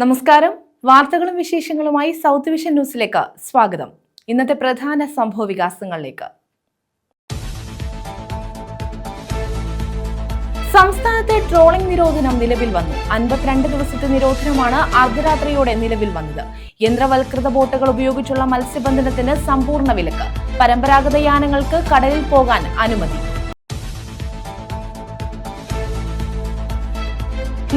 നമസ്കാരം. വാർത്തകളും വിശേഷങ്ങളുമായി സൗത്ത് വിഷൻ ന്യൂസിലേക്ക് സ്വാഗതം. ഇന്നത്തെ പ്രധാന സംഭവ വികാസങ്ങളിലേക്ക്. സംസ്ഥാനത്തെ ട്രോളിംഗ് നിരോധനം നിലവിൽ വന്നു. 52 ദിവസത്തെ നിരോധനമാണ് അർദ്ധരാത്രിയോടെ നിലവിൽ വന്നത്. യന്ത്രവൽകൃത ബോട്ടുകൾ ഉപയോഗിച്ചുള്ള മത്സ്യബന്ധനത്തിന് സമ്പൂർണ്ണ വിലക്ക്. പരമ്പരാഗത യാനങ്ങൾക്ക് കടലിൽ പോകാൻ അനുമതി.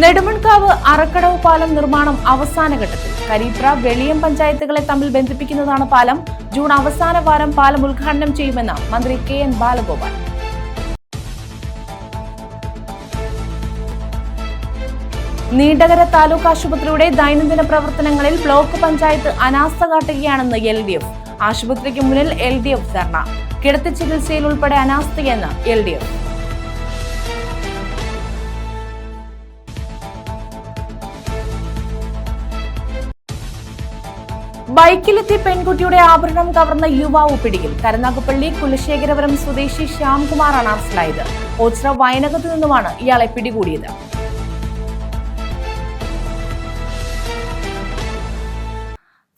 നെടുമൺകാവ് അറക്കടവ് പാലം നിർമ്മാണം അവസാന ഘട്ടത്തിൽ. കരീപ്ര വെളിയം പഞ്ചായത്തുകളെ തമ്മിൽ ബന്ധിപ്പിക്കുന്നതാണ് പാലം. ജൂൺ അവസാന വാരം പാലം ഉദ്ഘാടനം ചെയ്യുമെന്ന് മന്ത്രി KN ബാലഗോപാൽ. നീണ്ടകര താലൂക്ക് ആശുപത്രിയുടെ ദൈനംദിന പ്രവർത്തനങ്ങളിൽ ബ്ലോക്ക് പഞ്ചായത്ത് അനാസ്ഥ കാട്ടുകയാണെന്ന് LDF. ആശുപത്രിക്ക് മുന്നിൽ LDF ധർണ. കിടത്തി ചികിത്സയിൽ ഉൾപ്പെടെ അനാസ്ഥയെന്ന് LDF. ബൈക്കിലെത്തി പെൺകുട്ടിയുടെ ആഭരണം കവർന്ന യുവാവ് പിടിയിൽ. കരുനാഗപ്പള്ളി കുലശേഖരപുരം സ്വദേശി ശ്യാംകുമാറാണ് അറസ്റ്റിലായത്. ഓച്ചിറ വയനകത്തു നിന്നുമാണ് ഇയാളെ പിടികൂടിയത്.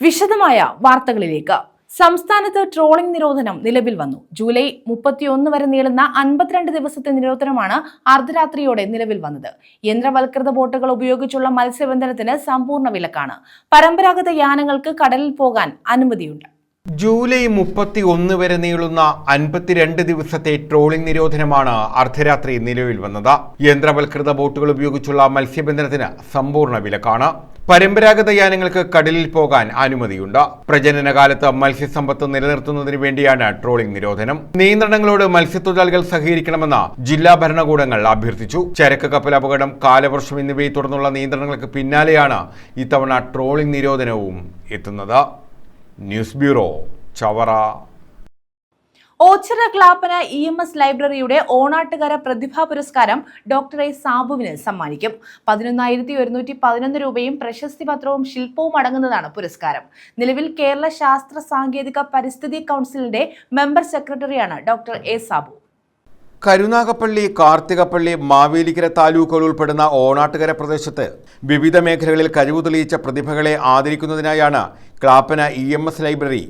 വിശദമായ വാർത്തകളിലേക്ക്. സംസ്ഥാനത്ത് ട്രോളിംഗ് നിരോധനം നിലവിൽ വന്നു. ജൂലൈ 31 വരെ നീളുന്ന 52 ദിവസത്തെ നിരോധനമാണ് അർദ്ധരാത്രിയോടെ നിലവിൽ വന്നത്. യന്ത്രവൽകൃത ബോട്ടുകൾ ഉപയോഗിച്ചുള്ള മത്സ്യബന്ധനത്തിന് സമ്പൂർണ്ണ വിലക്കാണ്. പരമ്പരാഗത യാനങ്ങൾക്ക് കടലിൽ പോകാൻ അനുമതിയുണ്ട്. ജൂലൈ 31 വരെ നീളുന്ന 52 ദിവസത്തെ ട്രോളിംഗ് നിരോധനമാണ് അർദ്ധരാത്രി നിലവിൽ വന്നത്. യന്ത്രവൽകൃത ബോട്ടുകൾ ഉപയോഗിച്ചുള്ള മത്സ്യബന്ധനത്തിന് സമ്പൂർണ്ണ വിലക്കാണ്. പരമ്പരാഗത യാനങ്ങൾക്ക് കടലിൽ പോകാൻ അനുമതിയുണ്ട്. പ്രജനനകാലത്ത് മത്സ്യസമ്പത്ത് നിലനിർത്തുന്നതിന് വേണ്ടിയാണ് ട്രോളിംഗ് നിരോധനം. നിയന്ത്രണങ്ങളോട് മത്സ്യത്തൊഴിലാളികൾ സഹകരിക്കണമെന്ന് ജില്ലാ ഭരണകൂടങ്ങൾ അഭ്യർത്ഥിച്ചു. ചരക്ക് കപ്പൽ അപകടം, കാലവർഷം എന്നിവയെ തുടർന്നുള്ള നിയന്ത്രണങ്ങൾക്ക് പിന്നാലെയാണ് ഇത്തവണ ട്രോളിംഗ് നിരോധനവും എത്തുന്നത്. News bureau, Chavara. Ochira Clappana EMS ലൈബ്രറിയുടെ ഓണാട്ടുകര പ്രതിഭാ പുരസ്കാരം ഡോക്ടർ A സാബുവിന് സമ്മാനിക്കും. 11,111 രൂപയും പ്രശസ്തി പത്രവും ശില്പവും അടങ്ങുന്നതാണ് പുരസ്കാരം. നിലവിൽ കേരള ശാസ്ത്ര സാങ്കേതിക പരിസ്ഥിതി കൗൺസിലിന്റെ മെമ്പർ സെക്രട്ടറിയാണ് ഡോക്ടർ A സാബു. കരുനാഗപ്പള്ളി, കാർത്തികപ്പള്ളി, മാവേലിക്കര താലൂക്കുകൾ ഉൾപ്പെടുന്ന ഓണാട്ടുകര പ്രദേശത്ത് വിവിധ മേഖലകളിൽ കഴിവ് തെളിയിച്ച പ്രതിഭകളെ ആദരിക്കുന്നതിനായാണ് ക്ലാപ്പന EMS ലൈബ്രറി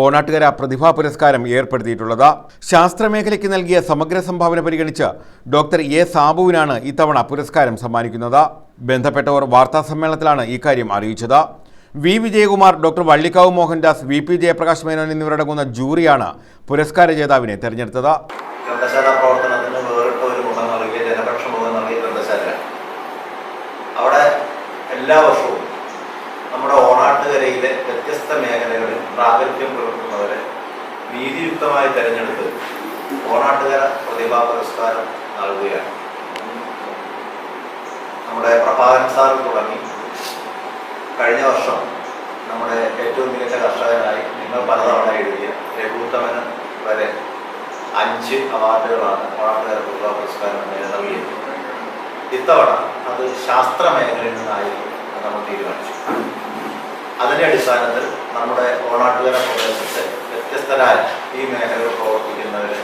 ഓണാട്ടുകര പ്രതിഭാ പുരസ്കാരം ഏർപ്പെടുത്തിയിട്ടുള്ളത്. ശാസ്ത്രമേഖലയ്ക്ക് നൽകിയ സമഗ്ര സംഭാവന പരിഗണിച്ച് ഡോക്ടർ A സാബുവിനാണ് ഇത്തവണ പുരസ്കാരം സമ്മാനിക്കുന്നത്. ബന്ധപ്പെട്ടവർ വാർത്താസമ്മേളനത്തിലാണ് ഇക്കാര്യം അറിയിച്ചത്. V Vijayakumar, doctor Vallikkavu Mohandas, VP Jayaprakash Menon എന്നിവരടങ്ങുന്ന ജൂറിയാണ് പുരസ്കാര ജേതാവിനെ തെരഞ്ഞെടുത്തത്. ഗ്രന്ഥശാല പ്രവർത്തനത്തിന് വേറിട്ട ഒരു മുഖം നൽകിയ, ജനപക്ഷ മുഖം നൽകിയ ഗ്രന്ഥശാല. അവിടെ എല്ലാ വർഷവും നമ്മുടെ ഓണാട്ടുകരയിലെ വ്യത്യസ്ത മേഖലകളിൽ പ്രാഗൽഭ്യം പുലർത്തുന്നവരെ നീതിയുക്തമായി തെരഞ്ഞെടുത്ത് ഓണാട്ടുകര പ്രതിഭാ പുരസ്കാരം നൽകുകയാണ്. നമ്മുടെ പ്രഭാകരൻ സാറിൽ തുടങ്ങി കഴിഞ്ഞ വർഷം നമ്മുടെ ഏറ്റവും മികച്ച കർഷകനായി നിങ്ങൾ പലതവണ എഴുതിയ രഘുത്തമന് വരെ 5 അവാർഡുകളാണ് ഓണാട്ടുകര പ്രതിഭാ പുരസ്കാരം നൽകിയത്. ഇത്തവണ അത് ശാസ്ത്ര മേഖലയിൽ നിന്നായിരിക്കും നമ്മൾ തീരുമാനിച്ചു. അതിൻ്റെ അടിസ്ഥാനത്തിൽ നമ്മുടെ ഓണാട്ടുകര പ്രദേശത്തെ വ്യത്യസ്തരായ ഈ മേഖലയിൽ പ്രവർത്തിക്കുന്നവരെ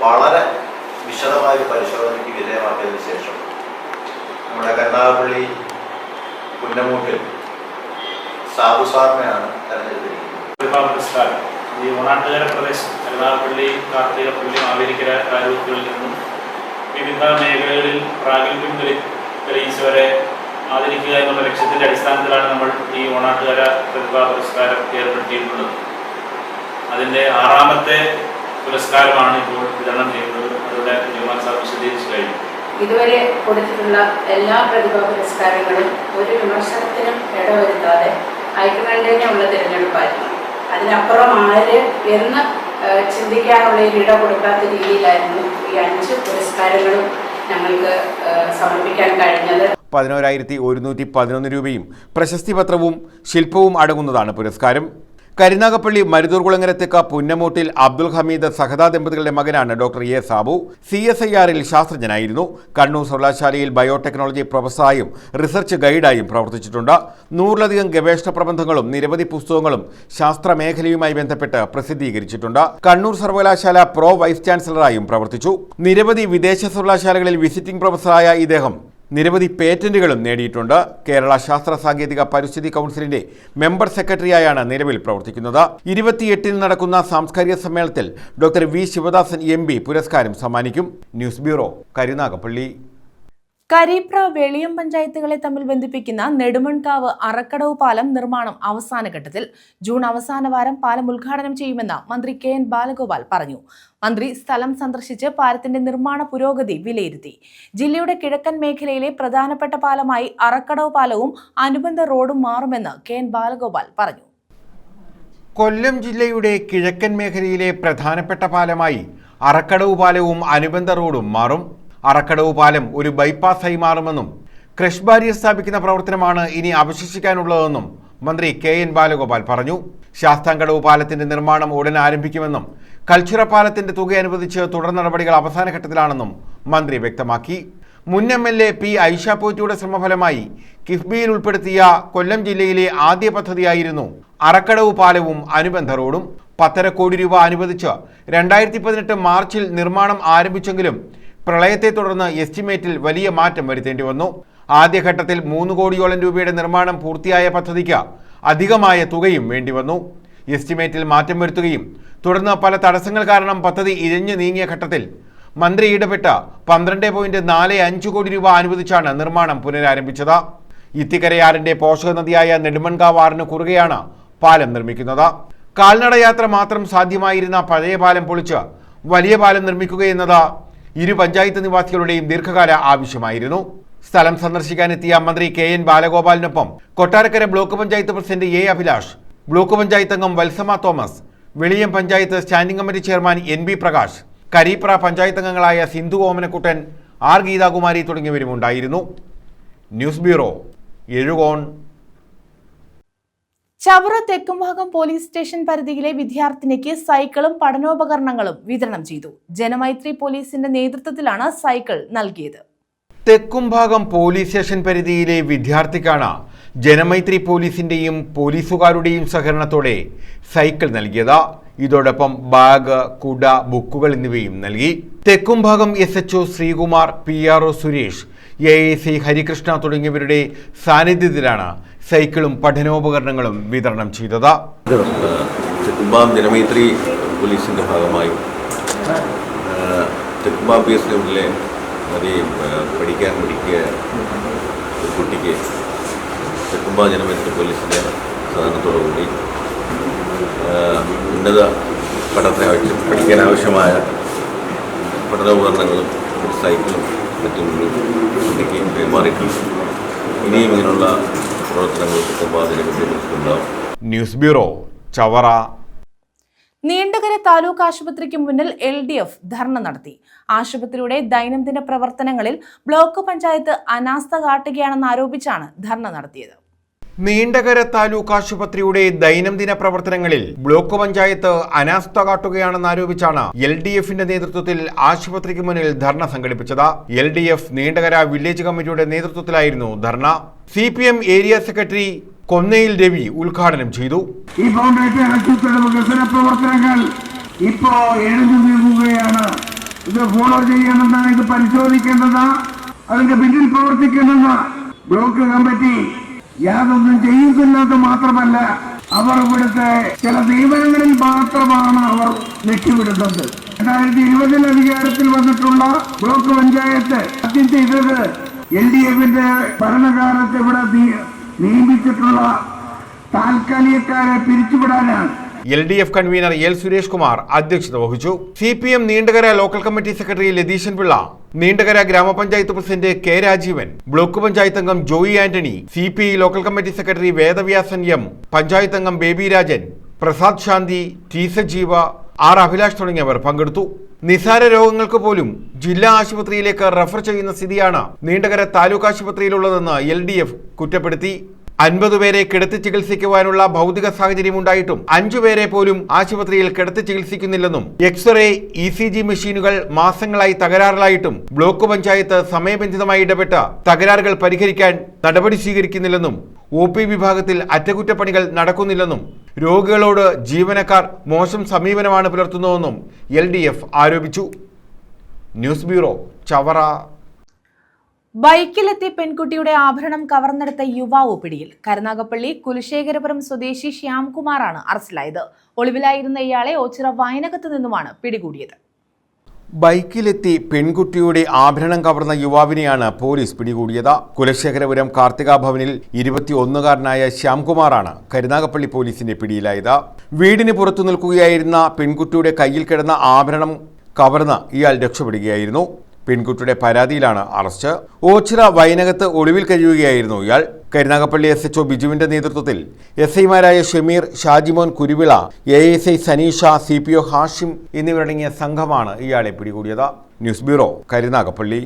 വളരെ വിശദമായ പരിശോധനയ്ക്ക് വിധേയമാക്കിയതിനു ശേഷം നമ്മുടെ കരുനാഗപ്പള്ളി പുന്നമൂട്ടിൽ സാബു സാറിനെയാണ് തെരഞ്ഞെടുത്തിരിക്കുന്നത്. പുരസ്കാരം ഈ ഓണാട്ടുകര പ്രദേശം കരുനാഗപ്പള്ളി, കാർത്തികപ്പള്ളി, മാവേലിക്കര താലൂക്കുകളിൽ നിന്നും വിവിധ മേഖലകളിൽ പ്രാഗൽഭ്യം തെളിയിച്ചവരെ ആദരിക്കുക എന്നുള്ള ലക്ഷ്യത്തിൻ്റെ അടിസ്ഥാനത്തിലാണ് നമ്മൾ ഈ ഓണാട്ടുകര പ്രതിഭാ പുരസ്കാരം ഏർപ്പെടുത്തിയിട്ടുള്ളത്. അതിൻ്റെ 6ാമത്തെ പുരസ്കാരമാണ് ഇപ്പോൾ വിതരണം ചെയ്യുന്നത്. അതിവിടെ ജുമാൻ സാർ വിശദീകരിച്ചു കഴിഞ്ഞു. ഇതുവരെ കൊടുത്തിട്ടുള്ള എല്ലാ പ്രതിഭാ പുരസ്കാരങ്ങളും ഒരു വിമർശനത്തിനും ഇടവരുത്താതെ ഐക്യകണ്ഠേനയുള്ള തിരഞ്ഞെടുപ്പായിരുന്നു. അതിനപ്പുറം ആര് എന്ന് ചിന്തിക്കാനുള്ള ഇട കൊടുക്കാത്ത രീതിയിലായിരുന്നു ഈ 5 പുരസ്കാരങ്ങളും ഞങ്ങൾക്ക് സമർപ്പിക്കാൻ കഴിഞ്ഞത്. 11,111 രൂപയും പ്രശസ്തി പത്രവും ശില്പവും അടങ്ങുന്നതാണ് പുരസ്കാരം. കരുനാഗപ്പള്ളി മരുതൂർകുളങ്ങരത്തേക്ക് പുന്നമൂട്ടിൽ അബ്ദുൽ ഹമീദ് സഹദ ദമ്പതികളുടെ മകനാണ് ഡോക്ടർ A സാബു. CSIR-ൽ ശാസ്ത്രജ്ഞനായിരുന്നു. കണ്ണൂർ സർവകലാശാലയിൽ ബയോടെക്നോളജി പ്രൊഫസറായും റിസർച്ച് ഗൈഡായും പ്രവർത്തിച്ചിട്ടുണ്ട്. 100ലധികം ഗവേഷണ പ്രബന്ധങ്ങളും നിരവധി പുസ്തകങ്ങളും ശാസ്ത്രമേഖലയുമായി ബന്ധപ്പെട്ട് പ്രസിദ്ധീകരിച്ചിട്ടുണ്ട്. കണ്ണൂർ സർവകലാശാല പ്രോ വൈസ് ചാൻസലറായും പ്രവർത്തിച്ചു. നിരവധി വിദേശ സർവകലാശാലകളിൽ വിസിറ്റിംഗ് പ്രൊഫസറായ ഇദ്ദേഹം നിരവധി പേറ്റന്റുകളും നേടിയിട്ടുണ്ട്. കേരള ശാസ്ത്ര സാങ്കേതിക പരിസ്ഥിതി കൗൺസിലിന്റെ മെമ്പർ സെക്രട്ടറിയായാണ് നിലവിൽ പ്രവർത്തിക്കുന്നത്. 28-ന് നടക്കുന്ന സാംസ്കാരിക സമ്മേളനത്തിൽ ഡോക്ടർ വി ശിവദാസൻ MP പുരസ്കാരം സമ്മാനിക്കും. News bureau, Karunagappally. കരീപ്ര വെളിയം പഞ്ചായത്തുകളെ തമ്മിൽ ബന്ധിപ്പിക്കുന്ന നെടുമൺകാവ് അറക്കടവ് പാലം നിർമ്മാണം അവസാന ഘട്ടത്തിൽ. ജൂൺ അവസാന വാരം പാലം ഉദ്ഘാടനം ചെയ്യുമെന്ന് മന്ത്രി KN ബാലഗോപാൽ പറഞ്ഞു. മന്ത്രി സ്ഥലം സന്ദർശിച്ച് പാലത്തിന്റെ നിർമ്മാണ പുരോഗതി വിലയിരുത്തി. ജില്ലയുടെ കിഴക്കൻ മേഖലയിലെ പ്രധാനപ്പെട്ട പാലമായി അറക്കടവ് പാലവും അനുബന്ധ റോഡും മാറുമെന്ന് KN ബാലഗോപാൽ പറഞ്ഞു. കൊല്ലം ജില്ലയുടെ കിഴക്കൻ മേഖലയിലെ പ്രധാനപ്പെട്ട പാലമായി അറക്കടവ് പാലവും അനുബന്ധ റോഡും മാറും. അറക്കടവ് പാലം ഒരു ബൈപ്പാസായി മാറുമെന്നും ക്രഷ് ബാരിയർ സ്ഥാപിക്കുന്ന പ്രവർത്തനമാണ് ഇനി അവശേഷിക്കാനുള്ളതെന്നും മന്ത്രി KN ബാലഗോപാൽ പറഞ്ഞു. ശാസ്താംകടവ് പാലത്തിന്റെ നിർമ്മാണം ഉടൻ ആരംഭിക്കുമെന്നും കൽച്ചുറ പാലത്തിന്റെ തുക അനുവദിച്ച് തുടർ നടപടികൾ അവസാന ഘട്ടത്തിലാണെന്നും മന്ത്രി വ്യക്തമാക്കി. മുൻ MLA P. ഐഷ പോറ്റിയുടെ ശ്രമഫലമായി കിഫ്ബിയിൽ ഉൾപ്പെടുത്തിയ കൊല്ലം ജില്ലയിലെ ആദ്യ പദ്ധതിയായിരുന്നു അറക്കടവ് പാലവും അനുബന്ധ റോഡും. 1.5 കോടി രൂപ അനുവദിച്ച് 2018 മാർച്ചിൽ നിർമ്മാണം ആരംഭിച്ചെങ്കിലും പ്രളയത്തെ തുടർന്ന് എസ്റ്റിമേറ്റിൽ വലിയ മാറ്റം വരുത്തേണ്ടി വന്നു. ആദ്യഘട്ടത്തിൽ 3 കോടിയോളം രൂപയുടെ നിർമ്മാണം പൂർത്തിയായ പദ്ധതിക്ക് അധികമായ തുകയും വേണ്ടിവന്നു. എസ്റ്റിമേറ്റിൽ മാറ്റം വരുത്തുകയും തുടർന്ന് പല തടസ്സങ്ങൾ കാരണം പദ്ധതി ഇഴഞ്ഞു നീങ്ങിയ ഘട്ടത്തിൽ മന്ത്രി ഇടപെട്ട 12.45 കോടി രൂപ അനുവദിച്ചാണ് നിർമ്മാണം പുനരാരംഭിച്ചത്. ഇത്തിക്കരയാറിന്റെ പോഷക നദിയായ നെടുമൺകാവ് ആറിന് കുറുകെയാണ് പാലം നിർമ്മിക്കുന്നത്. കാൽനടയാത്ര മാത്രം സാധ്യമായിരുന്ന പഴയ പാലം പൊളിച്ച് വലിയ പാലം നിർമ്മിക്കുകയെന്നത് ഇരു പഞ്ചായത്ത് നിവാസികളുടെയും ദീർഘകാല ആവശ്യമായിരുന്നു. സ്ഥലം സന്ദർശിക്കാനെത്തിയ മന്ത്രി KN ബാലഗോപാലിനൊപ്പം Kottarakkara block panchayat president A. Abhilash, block panchayat അംഗം Valsama Thomas, Veliyam panchayat standing committee chairman NB Prakash, Kareepra panchayat അംഗങ്ങളായ സിന്ധു ഓമനക്കുട്ടൻ, R. ഗീതാകുമാരി തുടങ്ങിയവരും ഉണ്ടായിരുന്നു. News bureau, Ezhukone. Chavara Thekkumbhagam police station പരിധിയിലെ വിദ്യാർത്ഥിനിക്ക് സൈക്കിളും പഠനോപകരണങ്ങളും വിതരണം ചെയ്തു. ജനമൈത്രി പോലീസിന്റെ നേതൃത്വത്തിലാണ് സൈക്കിൾ നൽകിയത്. തെക്കുംഭാഗം പോലീസ് സ്റ്റേഷൻ പരിധിയിലെ വിദ്യാർത്ഥിക്കാണ് ജനമൈത്രി പോലീസിന്റെയും പോലീസുകാരുടെയും സഹകരണത്തോടെ സൈക്കിൾ നൽകിയത്. ഇതോടൊപ്പം ബാഗ്, കുട, ബുക്കുകൾ എന്നിവയും നൽകി. Thekkumbhagam SHO Sreekumar, PRO Suresh, AIC Harikrishna തുടങ്ങിയവരുടെ സാന്നിധ്യത്തിലാണ് സൈക്കിളും പഠനോപകരണങ്ങളും വിതരണം ചെയ്തത്. തെക്കുംഭാഗം ജനമൈത്രി പോലീസിൻ്റെ ഭാഗമായി തെക്കുംഭാഗം PS ലെവലിലെ പഠിക്കാൻ പഠിക്കുക ഒരു കുട്ടിക്ക് തെക്കുംഭാഗം ജനമൈത്രി പോലീസിൻ്റെ സഹകരണത്തോടുകൂടി ഉന്നത പഠനത്തിന് പഠിക്കാൻ ആവശ്യമായ പഠനോപകരണങ്ങളും ഒരു സൈക്കിളും മറ്റും കുട്ടിക്ക് കൈമാറിയിട്ടുണ്ട്. ഇനിയും ഇങ്ങനെയുള്ള പ്രവർത്തനങ്ങൾ തെക്കുംഭാഗം ജനമൈത്രി പോലീസിലുണ്ടാവും. News bureau, Chavara. നീണ്ടകര താലൂക്ക് ആശുപത്രിക്ക് മുന്നിൽ LDF ധർണ നടത്തി. ആശുപത്രിയുടെ ദൈനംദിന പ്രവർത്തനങ്ങളിൽ ബ്ലോക്ക് പഞ്ചായത്ത് അനാസ്ഥ കാട്ടുകയാണെന്ന് ആരോപിച്ചാണ് ധർണ നടത്തിയത്. നീണ്ടകര താലൂക്ക് ആശുപത്രിയുടെ ദൈനംദിന പ്രവർത്തനങ്ങളിൽ ബ്ലോക്ക് പഞ്ചായത്ത് അനാസ്ഥ കാട്ടുകയാണെന്ന് ആരോപിച്ചാണ് LDFന്റെ നേതൃത്വത്തിൽ ആശുപത്രിക്ക് മുന്നിൽ ധർണ സംഘടിപ്പിച്ചത്. LDF നീണ്ടകര വില്ലേജ് കമ്മിറ്റിയുടെ നേതൃത്വത്തിലായിരുന്നു ധർണ. CPM ഏരിയ സെക്രട്ടറി കൊന്നയിൽ രവി ഉദ്ഘാടനം ചെയ്തു. ഈ ഫൗണ്ടേഷൻ ആശുപത്രിയുടെ വികസന പ്രവർത്തനങ്ങൾ ഇപ്പോ എഴുതി നീങ്ങുകയാണ്. ഇത് ഫോളോ ചെയ്യണമെന്നാണ്, ഇത് പരിശോധിക്കേണ്ടത്, അതിന്റെ പിന്നിൽ പ്രവർത്തിക്കേണ്ടത് ബ്ലോക്ക് കമ്മിറ്റി യാതൊന്നും ചെയ്യുന്നില്ലെന്ന് മാത്രമല്ല, അവർ ഇവിടുത്തെ ചില നിയമനങ്ങളിൽ മാത്രമാണ് അവർ ലക്ഷ്യമിടുന്നത്. 2020 അധികാരത്തിൽ വന്നിട്ടുള്ള ബ്ലോക്ക് പഞ്ചായത്ത് ആദ്യം ചെയ്തത് LDFന്റെ ഭരണകാലത്ത് ഇവിടെ നിയമിച്ചിട്ടുള്ള താൽക്കാലികക്കാരെ പിരിച്ചുവിടാനാണ്. LDF convener L. Suresh Kumar അധ്യക്ഷത വഹിച്ചു. CPM Neendakara local committee secretary Latheeshan Pillai, Neendakara ഗ്രാമപഞ്ചായത്ത് president K. Rajeevan, block panchayat അംഗം Joy Antony, CPI local committee secretary Vedavyasan M, panchayat അംഗം ബേബി രാജൻ, പ്രസാദ് ശാന്തി, T. സജീവ, R. അഭിലാഷ് തുടങ്ങിയവർ പങ്കെടുത്തു. നിസാര രോഗങ്ങൾക്ക് പോലും ജില്ലാ ആശുപത്രിയിലേക്ക് റഫർ ചെയ്യുന്ന സ്ഥിതിയാണ് നീണ്ടകര താലൂക്ക് ആശുപത്രിയിലുള്ളതെന്ന് LDF കുറ്റപ്പെടുത്തി. 50 പേരെ കിടത്തി ചികിത്സിക്കുവാനുള്ള ഭൗതിക സാഹചര്യം ഉണ്ടായിട്ടും 5 പേരെ പോലും ആശുപത്രിയിൽ കിടത്തി ചികിത്സിക്കുന്നില്ലെന്നും എക്സ്റേ, ECG മെഷീനുകൾ മാസങ്ങളായി തകരാറിലായിട്ടും ബ്ലോക്ക് പഞ്ചായത്ത് സമയബന്ധിതമായി ഇടപെട്ട് തകരാറുകൾ പരിഹരിക്കാൻ നടപടി സ്വീകരിക്കുന്നില്ലെന്നും OP വിഭാഗത്തിൽ അറ്റകുറ്റപ്പണികൾ നടക്കുന്നില്ലെന്നും രോഗികളോട് ജീവനക്കാർ മോശം സമീപനമാണ് പുലർത്തുന്നതെന്നും LDF ആരോപിച്ചു. News bureau, Chavara. ബൈക്കിലെത്തി പെൺകുട്ടിയുടെ ആഭരണം കവർന്നെടുത്ത യുവാവ് പിടിയിൽ. കരുനാഗപ്പള്ളി കുലശേഖരപുരം സ്വദേശി ശ്യാംകുമാറാണ് അറസ്റ്റിലായത്. ഒളിവിലായിരുന്ന ഇയാളെ ഓച്ചിറ വയനകത്ത് നിന്നുമാണ് പിടികൂടിയത്. ബൈക്കിലെത്തി പെൺകുട്ടിയുടെ ആഭരണം കവർന്ന യുവാവിനെയാണ് പോലീസ് പിടികൂടിയത്. കുലശേഖരപുരം കാർത്തിക ഭവനിൽ 21-കാരനായ ശ്യാംകുമാറാണ് കരുനാഗപ്പള്ളി പോലീസിന്റെ പിടിയിലായത്. വീടിന് പുറത്തു നിൽക്കുകയായിരുന്ന പെൺകുട്ടിയുടെ കയ്യിൽ കിടന്ന ആഭരണം കവർന്ന് ഇയാൾ രക്ഷപ്പെടുകയായിരുന്നു. പെൺകുട്ടിയുടെ പരാതിയിലാണ് അറസ്റ്റ്. ഓച്ചിറ വയനകത്ത് ഒളിവിൽ കഴിയുകയായിരുന്നു ഇയാൾ. കരുനാഗപ്പള്ളി SHO ബിജുവിന്റെ നേതൃത്വത്തിൽ SIമാരായ ഷമീർ, ഷാജിമോൻ കുരുവിള, ASI സനീഷ, CPO ഹാഷിം എന്നിവരടങ്ങിയ സംഘമാണ് ഇയാളെ പിടികൂടിയത്. News bureau, Karunagappally.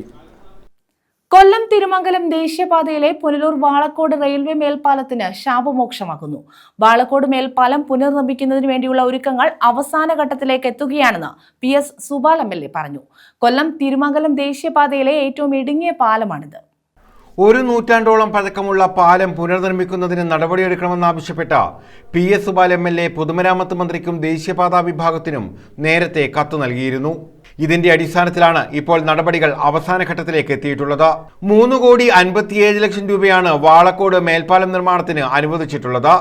കൊല്ലം തിരുമംഗലം ദേശീയപാതയിലെ പുനലൂർ വാളക്കോട് റെയിൽവേ മേൽപ്പാലത്തിന് ശാപമോക്ഷമാകുന്നു. വാളക്കോട് മേൽപ്പാലം പുനർനിർമ്മിക്കുന്നതിന് വേണ്ടിയുള്ള ഒരുക്കങ്ങൾ അവസാന ഘട്ടത്തിലേക്ക് എത്തുകയാണെന്ന് PS സുബാൽ MLA പറഞ്ഞു. കൊല്ലം തിരുമംഗലം ദേശീയപാതയിലെ ഏറ്റവും ഇടുങ്ങിയ പാലമാണിത്. 1 നൂറ്റാണ്ടോളം പഴക്കമുള്ള പാലം പുനർനിർമ്മിക്കുന്നതിന് നടപടിയെടുക്കണമെന്നാവശ്യപ്പെട്ട PS സുബാൽ MLA പൊതുമരാമത്ത് മന്ത്രിക്കും ദേശീയപാതാ വിഭാഗത്തിനും നേരത്തെ കത്ത് നൽകിയിരുന്നു. ഇതിന്റെ അടിസ്ഥാനത്തിലാണ് ഇപ്പോൾ നടപടികൾ അവസാന ഘട്ടത്തിലേക്ക് എത്തിയിട്ടുള്ളത്. 3,57,00,000 രൂപയാണ് വാളക്കോട് മേൽപ്പാലം നിർമ്മാണത്തിന് അനുവദിച്ചിട്ടുള്ളത്.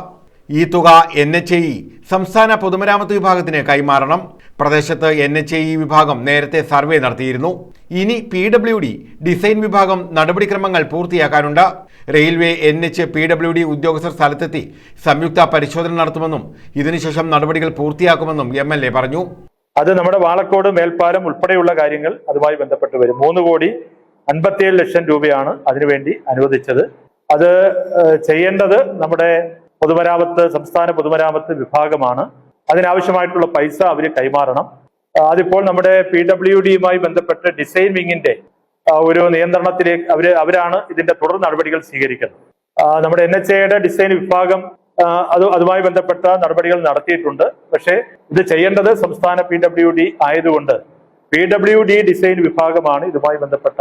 ഈ തുക NHAE സംസ്ഥാന പൊതുമരാമത്ത് വിഭാഗത്തിന് കൈമാറണം. പ്രദേശത്ത് NHAE വിഭാഗം നേരത്തെ സർവേ നടത്തിയിരുന്നു. ഇനി PWD ഡിസൈൻ വിഭാഗം നടപടിക്രമങ്ങൾ പൂർത്തിയാക്കാനുണ്ട്. റെയിൽവേ PWD ഉദ്യോഗസ്ഥർ സ്ഥലത്തെത്തി സംയുക്ത പരിശോധന നടത്തുമെന്നും ഇതിനുശേഷം നടപടികൾ പൂർത്തിയാക്കുമെന്നും MLA പറഞ്ഞു. അത് നമ്മുടെ വാളക്കോട് മേൽപ്പാലം ഉൾപ്പെടെയുള്ള കാര്യങ്ങൾ അതുമായി ബന്ധപ്പെട്ട് വരും. 3,57,00,000 രൂപയാണ് അതിനുവേണ്ടി അനുവദിച്ചത്. അത് ചെയ്യേണ്ടത് നമ്മുടെ സംസ്ഥാന പൊതുമരാമത്ത് വിഭാഗമാണ്. അതിനാവശ്യമായിട്ടുള്ള പൈസ അവർ കൈമാറണം. അതിപ്പോൾ നമ്മുടെ PWDയുമായി ബന്ധപ്പെട്ട് ഡിസൈൻ വിങ്ങിന്റെ ഒരു നിയന്ത്രണത്തിലേക്ക് അവരാണ് ഇതിന്റെ തുടർ നടപടികൾ സ്വീകരിക്കുന്നത്. നമ്മുടെ NHAയുടെ ഡിസൈൻ വിഭാഗം അതുമായി ബന്ധപ്പെട്ട നടപടികൾ നടത്തിയിട്ടുണ്ട്. പക്ഷേ ഇത് ചെയ്യേണ്ടത് സംസ്ഥാന PWD ആയതുകൊണ്ട് PWD ഡിസൈൻ വിഭാഗമാണ് ഇതുമായി ബന്ധപ്പെട്ട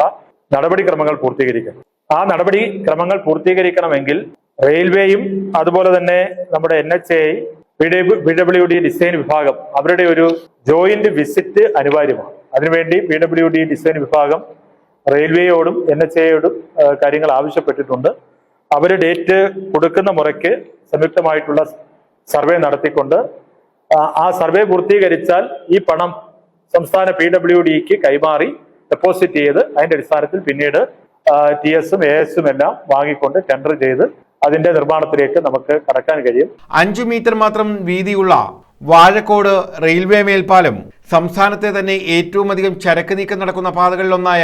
നടപടിക്രമങ്ങൾ പൂർത്തീകരിക്കുന്നത്. ആ നടപടിക്രമങ്ങൾ പൂർത്തീകരിക്കണമെങ്കിൽ റെയിൽവേയും അതുപോലെ തന്നെ നമ്മുടെ NHA, PWD ഡിസൈൻ വിഭാഗം അവരുടെ ഒരു ജോയിന്റ് വിസിറ്റ് അനിവാര്യമാണ്. അതിനുവേണ്ടി PWD ഡിസൈൻ വിഭാഗം റെയിൽവേയോടും NHAയോടും കാര്യങ്ങൾ ആവശ്യപ്പെട്ടിട്ടുണ്ട്. അവർ ഡേറ്റ് കൊടുക്കുന്ന മുറയ്ക്ക് സംയുക്തമായിട്ടുള്ള സർവേ നടത്തിക്കൊണ്ട് ആ സർവേ പൂർത്തീകരിച്ചാൽ ഈ പണം സംസ്ഥാന PWDക്ക് കൈമാറി ഡെപ്പോസിറ്റ് ചെയ്ത് അതിന്റെ അടിസ്ഥാനത്തിൽ പിന്നീട് TSഉം ASഉം എല്ലാം വാങ്ങിക്കൊണ്ട് ടെൻഡർ ചെയ്ത് അതിന്റെ നിർമ്മാണത്തിലേക്ക് നമുക്ക് കടക്കാൻ കഴിയും. 5 മീറ്റർ മാത്രം വീതിയുള്ള വാഴക്കോട് റെയിൽവേ മേൽപ്പാലം സംസ്ഥാനത്തെ തന്നെ ഏറ്റവും അധികം ചരക്ക് നീക്കം നടക്കുന്ന പാതകളിലൊന്നായ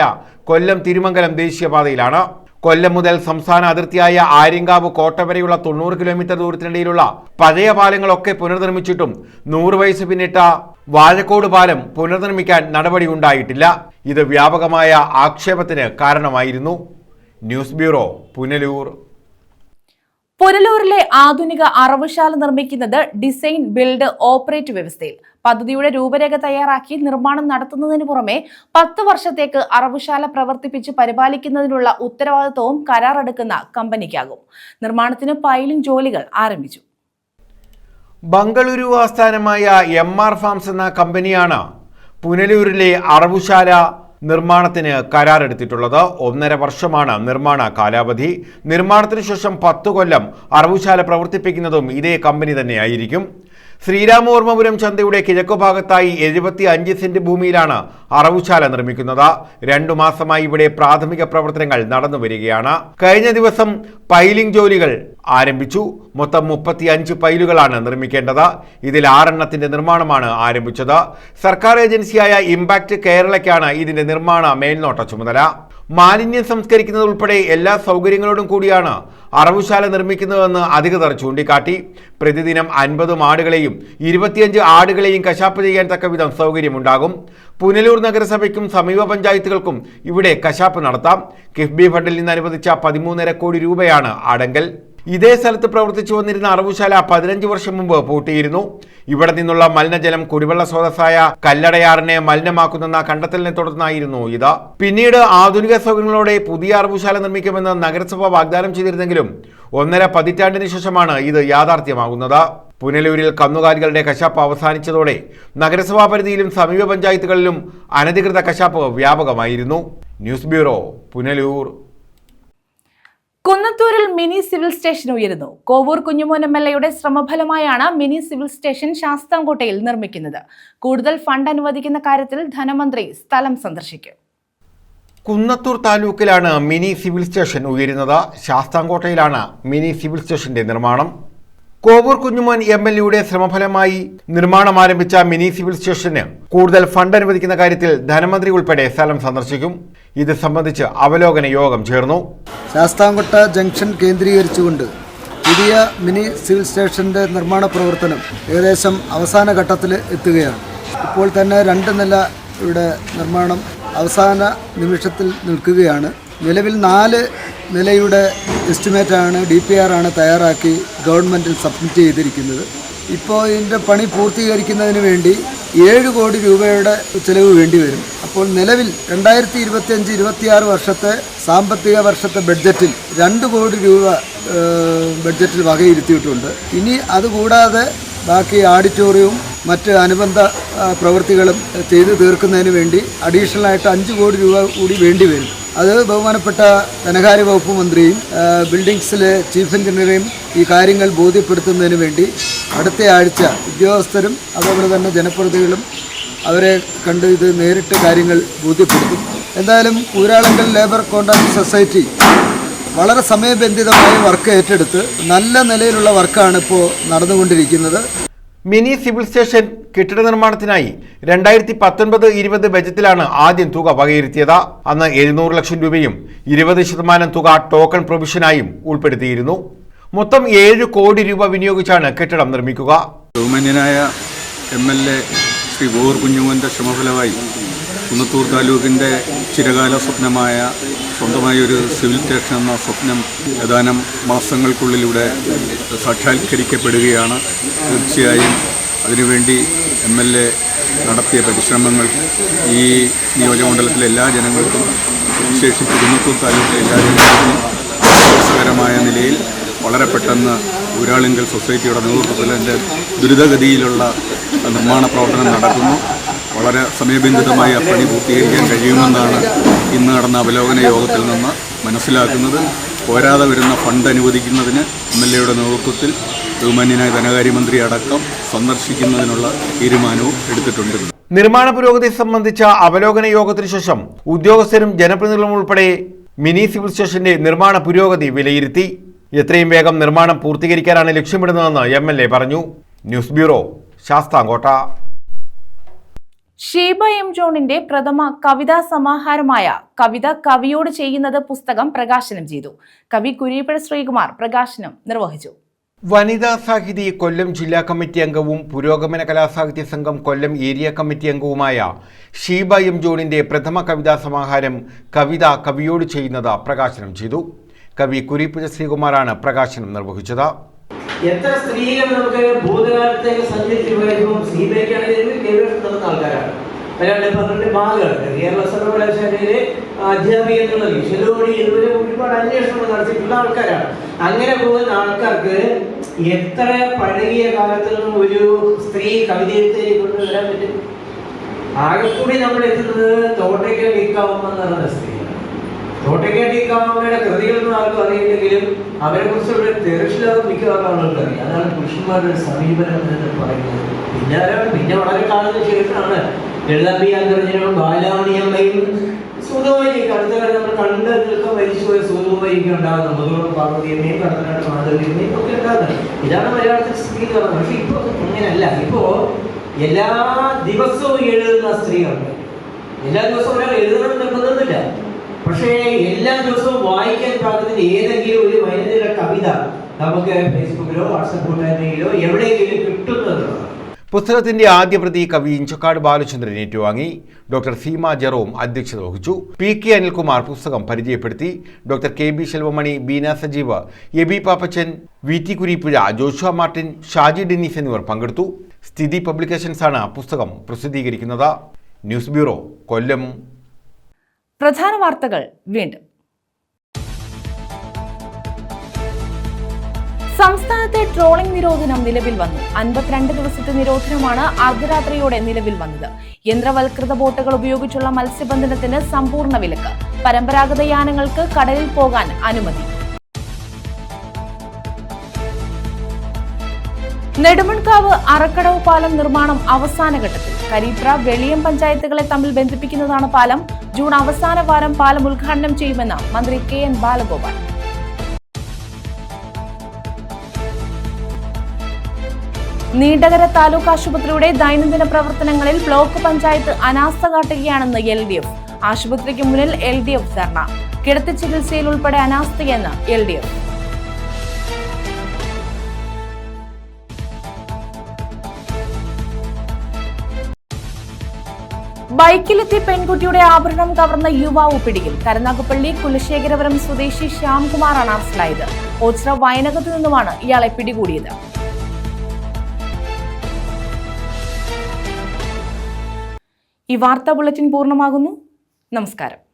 കൊല്ലം തിരുമംഗലം ദേശീയപാതയിലാണ്. കൊല്ലം മുതൽ സംസ്ഥാന അതിർത്തിയായ ആര്യങ്കാവ് കോട്ട വരെയുള്ള 90 കിലോമീറ്റർ ദൂരത്തിനിടയിലുള്ള പഴയ പാലങ്ങളൊക്കെ പുനർനിർമ്മിച്ചിട്ടും 100 വയസ്സ് പിന്നിട്ട വാഴക്കോട് പാലം പുനർനിർമ്മിക്കാൻ നടപടി ഉണ്ടായിട്ടില്ല. ഇത് വ്യാപകമായ ആക്ഷേപത്തിന് കാരണമായിരുന്നു. News bureau, Punalur. പുനലൂരിലെ ആധുനിക അറവുശാല നിർമ്മിക്കുന്നത് ഡിസൈൻ, ബിൽഡ്, ഓപ്പറേറ്റ് വ്യവസ്ഥയിൽ. പദ്ധതിയുടെ രൂപരേഖ തയ്യാറാക്കി നിർമ്മാണം നടത്തുന്നതിന് പുറമെ 10 വർഷത്തേക്ക് അറവുശാല പ്രവർത്തിപ്പിച്ച് പരിപാലിക്കുന്നതിനുള്ള ഉത്തരവാദിത്വവും കരാറെടുക്കുന്ന കമ്പനിക്കാകും. നിർമ്മാണത്തിന് പൈലിംഗ് ജോലികൾ ആരംഭിച്ചു. ബംഗളൂരു ആസ്ഥാനമായ MR ഫാംസ് എന്ന കമ്പനിയാണ് പുനലൂരിലെ അറവുശാല നിർമ്മാണത്തിന് കരാറെടുത്തിട്ടുള്ളത്. 1.5 വർഷമാണ് നിർമ്മാണ കാലാവധി. നിർമ്മാണത്തിന് ശേഷം 10 കൊല്ലം അറവുശാല പ്രവർത്തിപ്പിക്കുന്നതും ഇതേ കമ്പനി തന്നെയായിരിക്കും. ശ്രീരാമവർമ്മപുരം ചന്തയുടെ കിഴക്കുഭാഗത്തായി 75 സെന്റ് ഭൂമിയിലാണ് അറവുശാല നിർമ്മിക്കുന്നത്. 2 മാസമായി ഇവിടെ പ്രാഥമിക പ്രവർത്തനങ്ങൾ നടന്നു വരികയാണ്. കഴിഞ്ഞ ദിവസം പൈലിംഗ് ജോലികൾ ആരംഭിച്ചു. മൊത്തം 35 പൈലുകളാണ് നിർമ്മിക്കേണ്ടത്. ഇതിൽ 6 എണ്ണത്തിന്റെ നിർമ്മാണമാണ് ആരംഭിച്ചത്. സർക്കാർ ഏജൻസിയായ ഇമ്പാക്ട് കേരളയ്ക്കാണ് ഇതിന്റെ നിർമ്മാണ മേൽനോട്ട ചുമതല. മാലിന്യം സംസ്കരിക്കുന്നത് ഉൾപ്പെടെ എല്ലാ സൗകര്യങ്ങളോടും കൂടിയാണ് അറവുശാല നിർമ്മിക്കുന്നതെന്ന് അധികൃതർ ചൂണ്ടിക്കാട്ടി. പ്രതിദിനം 50 മാടുകളെയും 25 ആടുകളെയും കശാപ്പ് ചെയ്യാൻ തക്കവിധം സൗകര്യമുണ്ടാകും. പുനലൂർ നഗരസഭയ്ക്കും സമീപ പഞ്ചായത്തുകൾക്കും ഇവിടെ കശാപ്പ് നടത്താം. കിഫ്ബി ഫണ്ടിൽ നിന്ന് അനുവദിച്ച 13.5 കോടി രൂപയാണ് അടങ്കൽ. ഇതേ സ്ഥലത്ത് പ്രവർത്തിച്ചു വന്നിരുന്ന അറവുശാല 15 വർഷം മുമ്പ് പൂട്ടിയിരുന്നു. ഇവിടെ നിന്നുള്ള മലിനജലം കുടിവെള്ള സ്രോതസ്സായ കല്ലടയാറിനെ മലിനമാക്കുന്ന കണ്ടെത്തലിനെ തുടർന്നായിരുന്നു ഇത്. പിന്നീട് ആധുനിക സൗകര്യങ്ങളോടെ പുതിയ അറവുശാല നിർമ്മിക്കുമെന്ന് നഗരസഭ വാഗ്ദാനം ചെയ്തിരുന്നെങ്കിലും 1.5 പതിറ്റാണ്ടിന് ശേഷമാണ് ഇത് യാഥാർത്ഥ്യമാകുന്നത്. പുനലൂരിൽ കന്നുകാലികളുടെ കശാപ്പ് അവസാനിച്ചതോടെ നഗരസഭാ പരിധിയിലും സമീപ പഞ്ചായത്തുകളിലും അനധികൃത കശാപ്പ് വ്യാപകമായിരുന്നു. News bureau, Punalur. കുന്നത്തൂരിൽ മിനി സിവിൽ സ്റ്റേഷൻ ഉയരുന്നു. കോവൂർ കുഞ്ഞുമോൻ MLAയുടെ ശ്രമഫലമായാണ് മിനി സിവിൽ സ്റ്റേഷൻ ശാസ്താംകോട്ടയിൽ നിർമ്മിക്കുന്നത്. കൂടുതൽ ഫണ്ട് അനുവദിക്കുന്ന കാര്യത്തിൽ ധനമന്ത്രി സ്ഥലം സന്ദർശിക്കും. കുന്നത്തൂർ താലൂക്കിലാണ് മിനി സിവിൽ സ്റ്റേഷൻ ഉയരുന്നത്. ശാസ്താംകോട്ടയിലാണ് മിനി സിവിൽ സ്റ്റേഷന്റെ നിർമ്മാണം. കോവൂർ കുഞ്ഞുമോൻ MLAയുടെ ശ്രമഫലമായി നിർമ്മാണം ആരംഭിച്ച മിനി സിവിൽ സ്റ്റേഷന് കൂടുതൽ ഫണ്ട് അനുവദിക്കുന്ന കാര്യത്തിൽ ധനമന്ത്രി ഉൾപ്പെടെ സ്ഥലം സന്ദർശിക്കും. ഇത് സംബന്ധിച്ച് അവലോകന യോഗം ചേർന്നു. ശാസ്താംകോട്ട ജംഗ്ഷൻ കേന്ദ്രീകരിച്ചുകൊണ്ട് പുതിയ മിനി സിവിൽ സ്റ്റേഷന്റെ നിർമ്മാണ പ്രവർത്തനം ഏകദേശം അവസാന ഘട്ടത്തിൽ എത്തുകയാണ്. ഇപ്പോൾ തന്നെ 2 നിലയുടെ നിർമ്മാണം അവസാന നിമിഷത്തിൽ നിൽക്കുകയാണ്. നിലവിൽ 4 നിലയുടെ എസ്റ്റിമേറ്റാണ് DPR ആണ് തയ്യാറാക്കി ഗവൺമെൻറ്റിൽ സബ്മിറ്റ് ചെയ്തിരിക്കുന്നത്. ഇപ്പോൾ ഇതിൻ്റെ പണി പൂർത്തീകരിക്കുന്നതിന് വേണ്ടി 7 കോടി രൂപയുടെ ചിലവ് വേണ്ടി വരും. അപ്പോൾ നിലവിൽ 2025-26 വർഷത്തെ സാമ്പത്തിക വർഷത്തെ ബഡ്ജറ്റിൽ 2 കോടി രൂപ ബഡ്ജറ്റിൽ വകയിരുത്തിയിട്ടുണ്ട്. ഇനി അതുകൂടാതെ ബാക്കി ഓഡിറ്റോറിയവും മറ്റ് അനുബന്ധ പ്രവൃത്തികളും ചെയ്തു തീർക്കുന്നതിന് വേണ്ടി അഡീഷണലായിട്ട് 5 കോടി രൂപ കൂടി വേണ്ടി വരും. അത് ബഹുമാനപ്പെട്ട ധനകാര്യ വകുപ്പ് മന്ത്രിയും ബിൽഡിങ്സിലെ ചീഫ് എഞ്ചിനീയറെയും ഈ കാര്യങ്ങൾ ബോധ്യപ്പെടുത്തുന്നതിന് വേണ്ടി അടുത്ത ആഴ്ച ഉദ്യോഗസ്ഥരും അതുപോലെ തന്നെ ജനപ്രതിനിധികളും അവരെ കണ്ട് ഇത് നേരിട്ട് കാര്യങ്ങൾ ബോധ്യപ്പെടുത്തും. എന്തായാലും ഊരാളുങ്കൽ ലേബർ കോൺട്രാക്ട് സൊസൈറ്റി വളരെ സമയബന്ധിതമായി വർക്ക് ഏറ്റെടുത്ത് നല്ല നിലയിലുള്ള വർക്കാണ് ഇപ്പോൾ നടന്നുകൊണ്ടിരിക്കുന്നത്. മിനി സിവിൽ സ്റ്റേഷൻ കെട്ടിട നിർമ്മാണത്തിനായി 2019-20 ബജറ്റിലാണ് ആദ്യം തുക വകയിരുത്തിയത്. അന്ന് 700 ലക്ഷം രൂപയും 20% തുക ടോക്കൺ പ്രൊവിഷനായും ഉൾപ്പെടുത്തിയിരുന്നു. മൊത്തം 7 കോടി രൂപ വിനിയോഗിച്ചാണ് കെട്ടിടം നിർമ്മിക്കുക. ബഹുമാന്യനായ MLA ശ്രീ കോവൂർ കുഞ്ഞുമോൻ്റെ ശ്രമഫലമായി കുന്നത്തൂർ താലൂക്കിൻ്റെ ചിരകാല സ്വപ്നമായ സ്വന്തമായ ഒരു സിവിൽ സ്റ്റേഷൻ എന്ന സ്വപ്നം ഏതാനും മാസങ്ങൾക്കുള്ളിലൂടെ സാക്ഷാത്കരിക്കപ്പെടുകയാണ്. തീർച്ചയായും അതിനുവേണ്ടി MLA നടത്തിയ പരിശ്രമങ്ങൾ ഈ നിയോജകമണ്ഡലത്തിലെ എല്ലാ ജനങ്ങൾക്കും, വിശേഷിച്ച് കുന്നത്തൂർ താലൂക്കിലെ എല്ലാ ജനങ്ങൾക്കും ആശ്വാസകരമായ നിലയിൽ വളരെ പെട്ടെന്ന് ഊരാളുങ്കൽ സൊസൈറ്റിയുടെ നേതൃത്വത്തിൽ അതിൻ്റെ ദ്രുതഗതിയിലുള്ള നിർമ്മാണ പ്രവർത്തനം നടക്കുന്നു. വളരെ സമയബന്ധിതമായി ആ പണി പൂർത്തീകരിക്കാൻ കഴിയുമെന്നാണ് ഇന്ന് നടന്ന അവലോകന യോഗത്തിൽ നിന്ന് മനസ്സിലാക്കുന്നത്. പോരാതെ വരുന്ന ഫണ്ട് അനുവദിക്കുന്നതിന് MLAയുടെ നേതൃത്വത്തിൽ ബഹുമാന്യനായ ധനകാര്യമന്ത്രി അടക്കം സന്ദർശിക്കുന്നതിനുള്ള തീരുമാനവും എടുത്തിട്ടുണ്ട്. നിർമ്മാണ പുരോഗതി സംബന്ധിച്ച അവലോകന യോഗത്തിനു ശേഷം ഉദ്യോഗസ്ഥരും ജനപ്രതിനിധികളും ഉൾപ്പെടെ മിനി സിവിൽ സ്റ്റേഷന്റെ നിർമ്മാണ പുരോഗതി വിലയിരുത്തി. എത്രയും വേഗം നിർമ്മാണം പൂർത്തീകരിക്കാനാണ് ലക്ഷ്യമിടുന്നതെന്ന് MLA പറഞ്ഞു. News bureau, Sasthamkotta. Sheeba M. ജോണിന്റെ പ്രഥമ കവിതാ സമാഹാരമായ കവിത കവിയോട് ചെയ്യുന്നത് പുസ്തകം പ്രകാശനം ചെയ്തു. കവി കുരീപ്പുഴ ശ്രീകുമാർ പ്രകാശനം നിർവഹിച്ചു. വനിതാ സാഹിതി കൊല്ലം ജില്ലാ കമ്മിറ്റി അംഗവും പുരോഗമന കലാസാഹിത്യ സംഘം കൊല്ലം ഏരിയ കമ്മിറ്റി അംഗവുമായ ഷീബ M. ജോണിന്റെ പ്രഥമ കവിതാ സമാഹാരം കവിത കവിയോട് ചെയ്യുന്നത് പ്രകാശനം ചെയ്തു. കവി കുരീപ്പുഴ ശ്രീകുമാറാണ് പ്രകാശനം നിർവഹിച്ചത്. എത്ര സ്ത്രീകൾ നമുക്ക് ഭൂതകാലത്തേക്ക് സഞ്ചരിച്ചു പോയപ്പോൾ സീബയ്ക്കാണെങ്കിൽ നടന്ന ആൾക്കാരാണ്. 12 മാളുകളുണ്ട്. കേരള സർവകലാശാലയിലെ അധ്യാപിക എന്നുള്ള വിഷലോടി ഇതുവരെ ഒരുപാട് അന്വേഷണങ്ങൾ നടത്തിയിട്ടുള്ള ആൾക്കാരാണ്. അങ്ങനെ പോകുന്ന ആൾക്കാർക്ക് എത്ര പഴകിയ കാലത്ത് നിന്നും ഒരു സ്ത്രീ കവിതയത്തിലേക്ക് കൊണ്ടുവരാൻ പറ്റും? ആകെക്കൂടി നമ്മൾ എത്തുന്നത് തോട്ടയ്ക്കൽ വീക്കാവുമ്പോ എന്ന് പറയുന്ന സ്ത്രീ. തോട്ടയ്ക്കൽ വീക്കാവുമ്മയുടെ കൃതികളൊന്നും ആർക്കും അറിയില്ലെങ്കിലും അവരെ കുറിച്ചുള്ള തെരച്ചിലൊക്കെ മിക്കവാറും ആളുകൾക്ക് അറിയാം. അതാണ് പുരുഷന്മാരുടെ സമീപനം എന്ന് പറയുന്നത്. പിന്നെ വളരെ കാലത്തിന് ശേഷമാണ് ലളിതാംബി അന്തർജനവും ബാലാമണിയമ്മയും സൂതോമയ്ക്ക് അടുത്ത കാലം നമ്മൾ കണ്ട് നിൽക്കാൻ മരിച്ചുപോയ സൂതോമയ്ക്ക് ഉണ്ടാകുന്നത്. മുതലോട് പാർവതിയമ്മയും കടത്തനാട് മാധവിയമ്മയും ഒക്കെ ഉണ്ടാകുന്നത്. ഇതാണ് മലയാളത്തിൽ സ്ത്രീ എന്ന് പറയുന്നത്. പക്ഷെ ഇപ്പൊ അങ്ങനെയല്ല. ഇപ്പോ എല്ലാ ദിവസവും എഴുതുന്ന സ്ത്രീകളുണ്ട്. എല്ലാ ദിവസവും ഒരാൾ എഴുതണം നിർബന്ധമൊന്നുമില്ല. പക്ഷേ എല്ലാ ദിവസവും വായിക്കാൻ പാകത്തിന് ഏതെങ്കിലും ഒരു വനിതയുടെ കവിത നമുക്ക് ഫേസ്ബുക്കിലോ വാട്സപ്പിലോ എവിടെയെങ്കിലും കിട്ടുന്നതാണ്. പുസ്തകത്തിന്റെ ആദ്യ പ്രതി കവി ഇഞ്ചക്കാട് ബാലചന്ദ്രൻ ഏറ്റുവാങ്ങി. ഡോക്ടർ സീമ ജെറോം അധ്യക്ഷത വഹിച്ചു. PK അനിൽകുമാർ പുസ്തകം പരിചയപ്പെടുത്തി. Doctor KB Selvamani, Beena Sajeev, Aby Pappachan, VT Kureeppuzha, Joshua Martin, Shaji Dennis എന്നിവർ പങ്കെടുത്തു. സ്ഥിതി പബ്ലിക്കേഷൻസാണ് പുസ്തകം പ്രസിദ്ധീകരിക്കുന്നത്. News bureau, Kollam. പ്രധാന വാർത്തകൾ വീണ്ടും. സംസ്ഥാനത്തെ ട്രോളിംഗ് നിരോധനം നിലവിൽ വന്നു. 52 ദിവസത്തെ നിരോധനമാണ് അർദ്ധരാത്രിയോടെ നിലവിൽ വന്നത്. യന്ത്രവൽകൃത ബോട്ടുകൾ ഉപയോഗിച്ചുള്ള മത്സ്യബന്ധനത്തിന് സമ്പൂർണ്ണ വിലക്ക്. പരമ്പരാഗത യാനങ്ങൾക്ക് കടലിൽ പോകാൻ അനുമതി. നെടുമൺകാവ് അറക്കടവ് പാലം നിർമ്മാണം അവസാന ഘട്ടത്തിൽ. കരീപ്ര, വെളിയം പഞ്ചായത്തുകളെ തമ്മിൽ ബന്ധിപ്പിക്കുന്നതാണ് പാലം. ജൂൺ അവസാന വാരം പാലം ഉദ്ഘാടനം ചെയ്യുമെന്ന് മന്ത്രി KN ബാലഗോപാൽ. നീണ്ടകര താലൂക്ക് ആശുപത്രിയുടെ ദൈനംദിന പ്രവർത്തനങ്ങളിൽ ബ്ലോക്ക് പഞ്ചായത്ത് അനാസ്ഥ കാട്ടുകയാണെന്ന് LDF. ആശുപത്രിക്ക് മുന്നിൽ LDF ധർണ. കിടത്തി ചികിത്സയിൽ ഉൾപ്പെടെ അനാസ്ഥയെന്ന് LDF. ബൈക്കിലെത്തി പെൺകുട്ടിയുടെ ആഭരണം കവർന്ന യുവാവ് പിടിയിൽ. കരുനാഗപ്പള്ളി കുലശേഖരപുരം സ്വദേശി ശ്യാംകുമാറാണ് അറസ്റ്റിലായത്. ഓച്ചിറ വയനകത്ത് നിന്നുമാണ് ഇയാളെ പിടികൂടിയത്. ഈ വാർത്താ ബുള്ളറ്റിൻ പൂർണ്ണമാകുന്നു. നമസ്കാരം.